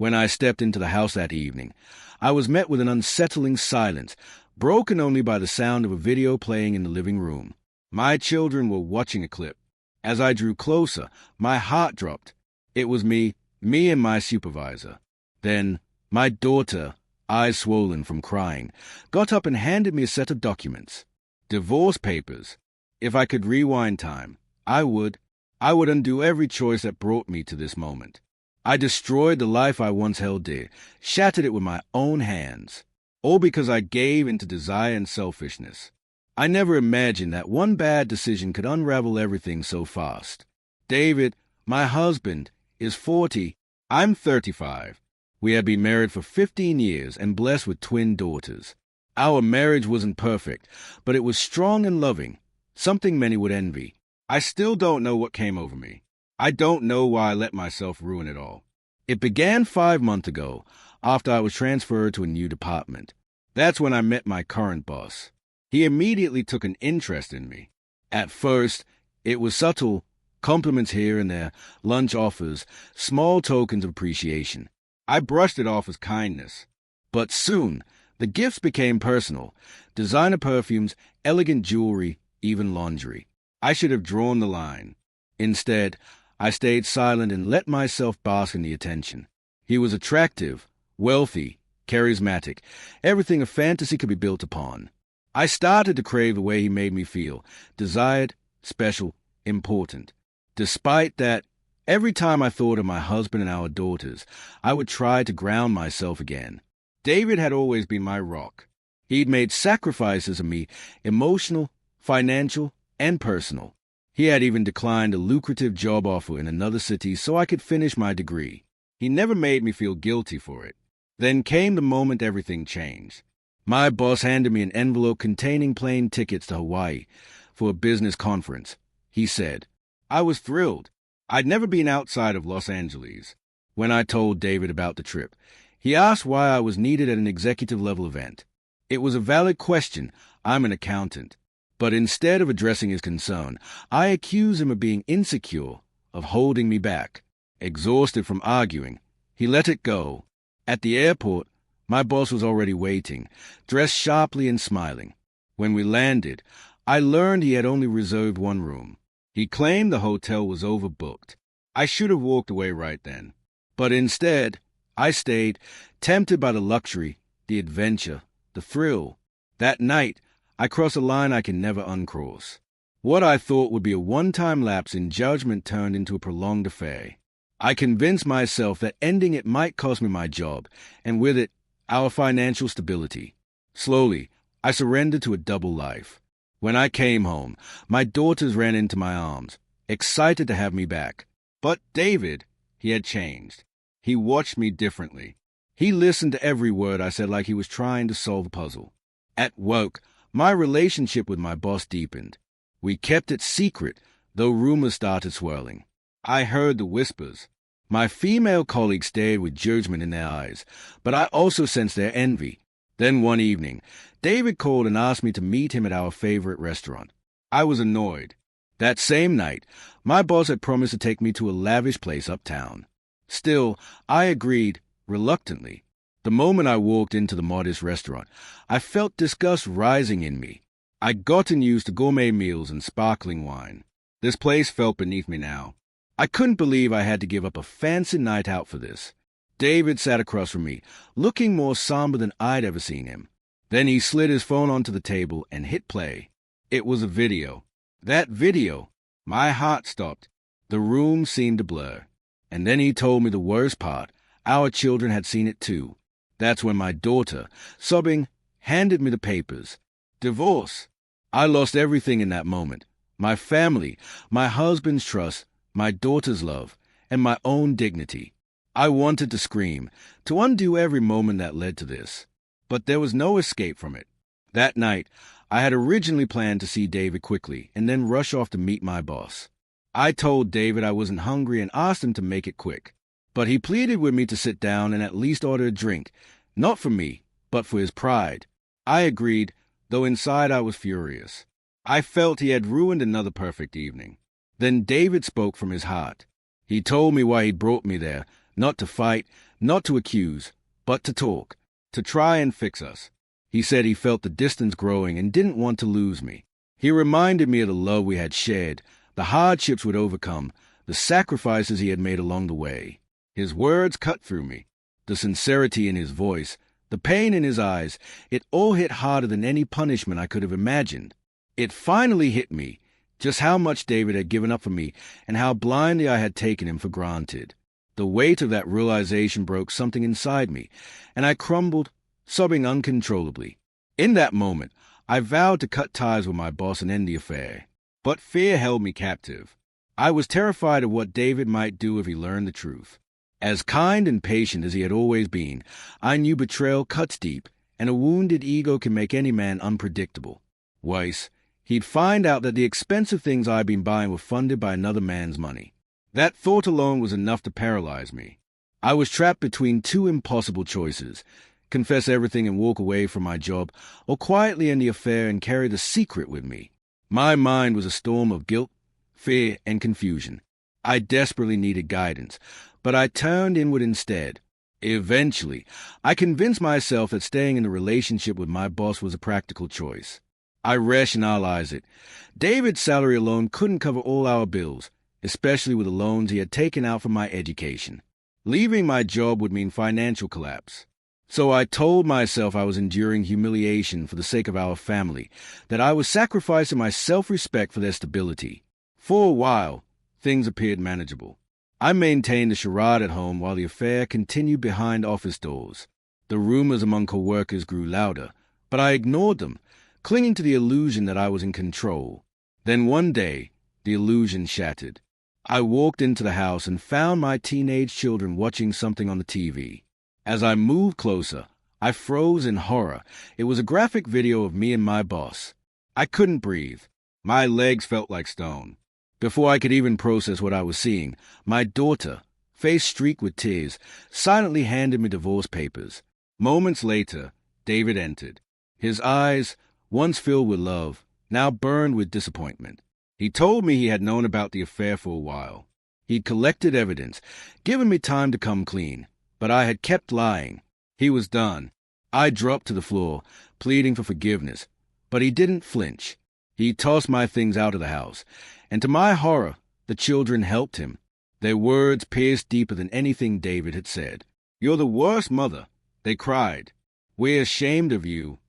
When I stepped into the house that evening, I was met with an unsettling silence, broken only by the sound of a video playing in the living room. My children were watching a clip. As I drew closer, my heart dropped. It was me and my supervisor. Then, my daughter, eyes swollen from crying, got up and handed me a set of documents. Divorce papers. If I could rewind time, I would. I would undo every choice that brought me to this moment. I destroyed the life I once held dear, shattered it with my own hands, all because I gave into desire and selfishness. I never imagined that one bad decision could unravel everything so fast. David, my husband, is 40. I'm 35. We had been married for 15 years and blessed with twin daughters. Our marriage wasn't perfect, but it was strong and loving, something many would envy. I still don't know what came over me. I don't know why I let myself ruin it all. It began 5 months ago, after I was transferred to a new department. That's when I met my current boss. He immediately took an interest in me. At first, it was subtle, compliments here and there, lunch offers, small tokens of appreciation. I brushed it off as kindness. But soon, the gifts became personal. Designer perfumes, elegant jewelry, even lingerie. I should have drawn the line. Instead, I stayed silent and let myself bask in the attention. He was attractive, wealthy, charismatic, everything a fantasy could be built upon. I started to crave the way he made me feel, desired, special, important. Despite that, every time I thought of my husband and our daughters, I would try to ground myself again. David had always been my rock. He'd made sacrifices of me, emotional, financial, and personal. He had even declined a lucrative job offer in another city so I could finish my degree. He never made me feel guilty for it. Then came the moment everything changed. My boss handed me an envelope containing plane tickets to Hawaii for a business conference. He said, I was thrilled. I'd never been outside of Los Angeles. When I told David about the trip, he asked why I was needed at an executive-level event. It was a valid question. I'm an accountant. But instead of addressing his concern, I accused him of being insecure, of holding me back. Exhausted from arguing, he let it go. At the airport, my boss was already waiting, dressed sharply and smiling. When we landed, I learned he had only reserved one room. He claimed the hotel was overbooked. I should have walked away right then. But instead, I stayed, tempted by the luxury, the adventure, the thrill. That night, I crossed a line I can never uncross. What I thought would be a one-time lapse in judgment turned into a prolonged affair. I convinced myself that ending it might cost me my job, and with it, our financial stability. Slowly, I surrendered to a double life. When I came home, my daughters ran into my arms, excited to have me back. But David, he had changed. He watched me differently. He listened to every word I said like he was trying to solve a puzzle. At work, my relationship with my boss deepened. We kept it secret, though rumors started swirling. I heard the whispers. My female colleagues stared with judgment in their eyes, but I also sensed their envy. Then one evening, David called and asked me to meet him at our favorite restaurant. I was annoyed. That same night, my boss had promised to take me to a lavish place uptown. Still, I agreed, reluctantly. The moment I walked into the modest restaurant, I felt disgust rising in me. I'd gotten used to gourmet meals and sparkling wine. This place felt beneath me now. I couldn't believe I had to give up a fancy night out for this. David sat across from me, looking more somber than I'd ever seen him. Then he slid his phone onto the table and hit play. It was a video. That video. My heart stopped. The room seemed to blur. And then he told me the worst part. Our children had seen it too. That's when my daughter, sobbing, handed me the papers. Divorce. I lost everything in that moment. My family, my husband's trust, my daughter's love, and my own dignity. I wanted to scream, to undo every moment that led to this. But there was no escape from it. That night, I had originally planned to see David quickly and then rush off to meet my boss. I told David I wasn't hungry and asked him to make it quick. But he pleaded with me to sit down and at least order a drink, not for me, but for his pride. I agreed, though inside I was furious. I felt he had ruined another perfect evening. Then David spoke from his heart. He told me why he'd brought me there, Not to fight, not to accuse, but to talk, to try and fix us. He said he felt the distance growing and didn't want to lose me. He reminded me of the love we had shared, the hardships we'd overcome, the sacrifices he had made along the way. His words cut through me. The sincerity in his voice, the pain in his eyes, it all hit harder than any punishment I could have imagined. It finally hit me, just how much David had given up for me and how blindly I had taken him for granted. The weight of that realization broke something inside me, and I crumbled, sobbing uncontrollably. In that moment, I vowed to cut ties with my boss and end the affair. But fear held me captive. I was terrified of what David might do if he learned the truth. As kind and patient as he had always been, I knew betrayal cuts deep, and a wounded ego can make any man unpredictable. Worse, he'd find out that the expensive things I'd been buying were funded by another man's money. That thought alone was enough to paralyze me. I was trapped between two impossible choices: confess everything and walk away from my job, or quietly end the affair and carry the secret with me. My mind was a storm of guilt, fear, and confusion. I desperately needed guidance, but I turned inward instead. Eventually, I convinced myself that staying in a relationship with my boss was a practical choice. I rationalized it. David's salary alone couldn't cover all our bills, especially with the loans he had taken out for my education. Leaving my job would mean financial collapse. So I told myself I was enduring humiliation for the sake of our family, that I was sacrificing my self-respect for their stability. For a while, things appeared manageable. I maintained a charade at home while the affair continued behind office doors. The rumors among co-workers grew louder, but I ignored them, clinging to the illusion that I was in control. Then one day, the illusion shattered. I walked into the house and found my teenage children watching something on the TV. As I moved closer, I froze in horror. It was a graphic video of me and my boss. I couldn't breathe. My legs felt like stone. Before I could even process what I was seeing, my daughter, face streaked with tears, silently handed me divorce papers. Moments later, David entered. His eyes, once filled with love, now burned with disappointment. He told me he had known about the affair for a while. He'd collected evidence, given me time to come clean, but I had kept lying. He was done. I dropped to the floor, pleading for forgiveness, but he didn't flinch. He tossed my things out of the house, and to my horror, the children helped him. Their words pierced deeper than anything David had said. "You're the worst mother," they cried. "We're ashamed of you."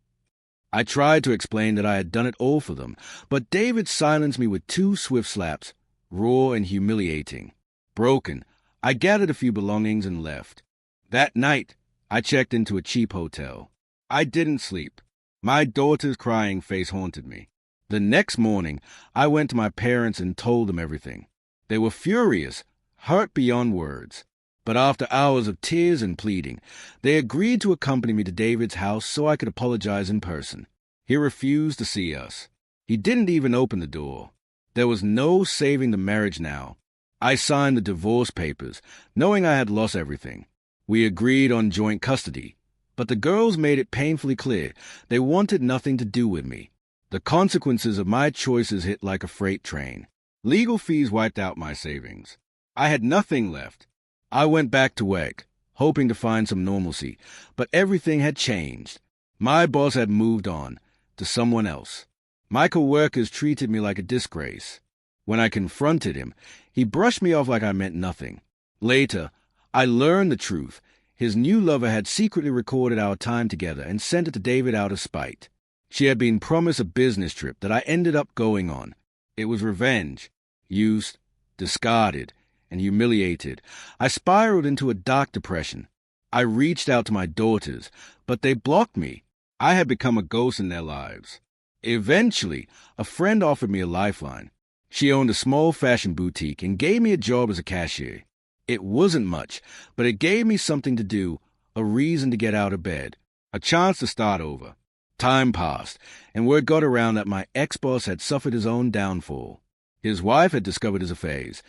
I tried to explain that I had done it all for them, but David silenced me with two swift slaps, raw and humiliating. Broken, I gathered a few belongings and left. That night, I checked into a cheap hotel. I didn't sleep. My daughter's crying face haunted me. The next morning, I went to my parents and told them everything. They were furious, hurt beyond words. But after hours of tears and pleading, they agreed to accompany me to David's house so I could apologize in person. He refused to see us. He didn't even open the door. There was no saving the marriage now. I signed the divorce papers, knowing I had lost everything. We agreed on joint custody, but the girls made it painfully clear they wanted nothing to do with me. The consequences of my choices hit like a freight train. Legal fees wiped out my savings. I had nothing left. I went back to work, hoping to find some normalcy, but everything had changed. My boss had moved on, to someone else. My coworkers treated me like a disgrace. When I confronted him, he brushed me off like I meant nothing. Later, I learned the truth. His new lover had secretly recorded our time together and sent it to David out of spite. She had been promised a business trip that I ended up going on. It was revenge, used, discarded, and humiliated. I spiraled into a dark depression. I reached out to my daughters, but they blocked me. I had become a ghost in their lives. Eventually, a friend offered me a lifeline. She owned a small fashion boutique and gave me a job as a cashier. It wasn't much, but it gave me something to do, a reason to get out of bed, a chance to start over. Time passed, and word got around that my ex-boss had suffered his own downfall. His wife had discovered his affairs.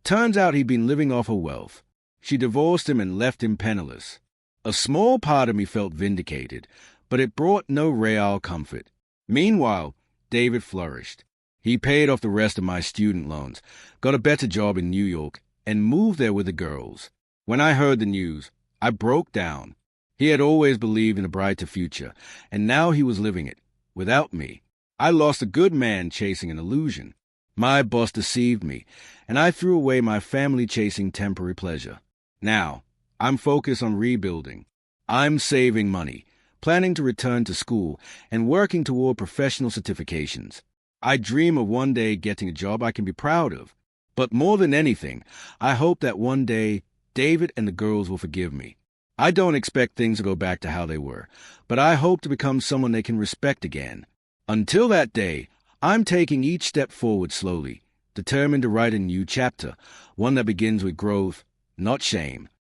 Turns out he'd been living off her wealth. She divorced him and left him penniless. A small part of me felt vindicated, but it brought no real comfort. Meanwhile, David flourished. He paid off the rest of my student loans, got a better job in New York, and moved there with the girls. When I heard the news, I broke down. He had always believed in a brighter future, and now he was living it, without me. I lost a good man chasing an illusion. My boss deceived me, and I threw away my family chasing temporary pleasure. Now, I'm focused on rebuilding. I'm saving money, planning to return to school, and working toward professional certifications. I dream of one day getting a job I can be proud of. But more than anything, I hope that one day David and the girls will forgive me. I don't expect things to go back to how they were, but I hope to become someone they can respect again. Until that day, I'm taking each step forward slowly, determined to write a new chapter, one that begins with growth, not shame.